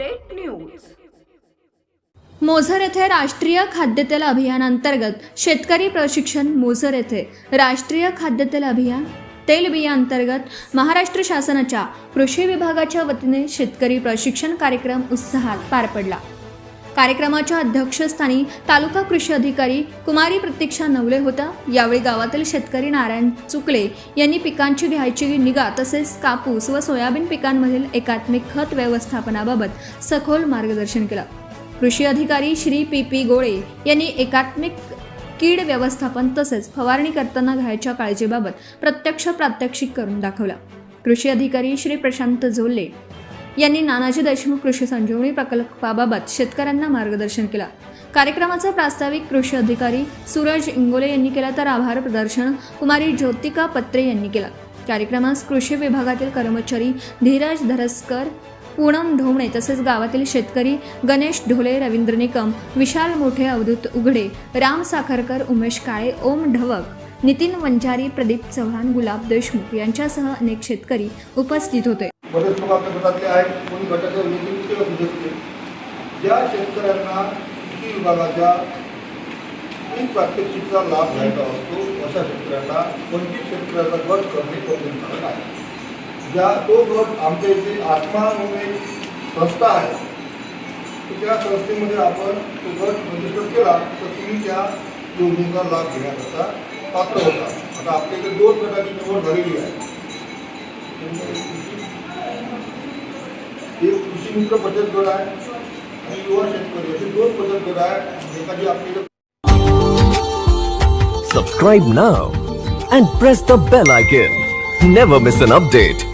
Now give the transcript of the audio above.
Update news. Moser येथे राष्ट्रीय खाद्यतेल अभियानांतर्गत शेतकरी प्रशिक्षण। मोझर येथे राष्ट्रीय खाद्यतेल अभियान तेलबिया अंतर्गत महाराष्ट्र शासनाच्या कृषी विभागाच्या वतीने शेतकरी प्रशिक्षण कार्यक्रम उत्साहात पार पडला। कार्यक्रमाच्या अध्यक्षस्थानी तालुका कृषी अधिकारी कुमारी प्रतीक्षा नवले होता। यावेळी गावातील शेतकरी नारायण चुकले यांनी पिकांची घ्यायची निगा तसेच कापूस व सोयाबीन पिकांमधील एकात्मिक खत व्यवस्थापनाबाबत सखोल मार्गदर्शन केलं। कृषी अधिकारी श्री पी गोळे यांनी एकात्मिक कीड व्यवस्थापन तसेच फवारणी करताना घ्यायच्या काळजीबाबत प्रत्यक्ष प्रात्यक्षिक करून दाखवला। कृषी अधिकारी श्री प्रशांत झोले यांनी नानाजी देशमुख कृषी संजीवनी प्रकल्पाबाबत शेतकऱ्यांना मार्गदर्शन केलं। कार्यक्रमाचा प्रास्ताविक कृषी अधिकारी सूरज इंगोले यांनी केला तर आभार प्रदर्शन कुमारी ज्योतिका पत्रे यांनी केलं। कार्यक्रमास कृषी विभागातील कर्मचारी धीरज धरसकर, पूनम ढोमणे तसेच गावातील शेतकरी गणेश ढोले, रवींद्र निकम, विशाल मोठे, अवधूत उघडे, राम साखरकर, उमेश काळे, ओम ढवक, नितीन वंजारी, प्रदीप चव्हाण, गुलाब देशमुख यांच्यासह अनेक शेतकरी उपस्थित होते। बरेच लोक आपल्या गटातले आहेत, कोणी गटाच्या नेतृत्व सुद्धा ज्या शेतकऱ्यांना कृषी विभागाच्या प्रात्यक्षिकचा लाभ घ्यायचा असतो अशा शेतकऱ्यांना 25 शेतकऱ्यांचा गट करणे बंधनकारक आहे। ज्या तो गट आमच्या इथे आत्मा म्हणून एक संस्था आहे, तर त्या संस्थेमध्ये आपण तो गट रजिस्टर केला तर तुम्ही त्या योजनेचा लाभ घेण्याकरता पात्र होता। आता आपल्या इथे 2 गटाची निवड झालेली आहे। एक कृषी मित्र बचत गट आहे आणि युवा शेतकरी असे 2 बचत गट आहे। एखादी आपली Subscribe now and press the bell icon. Never miss an update.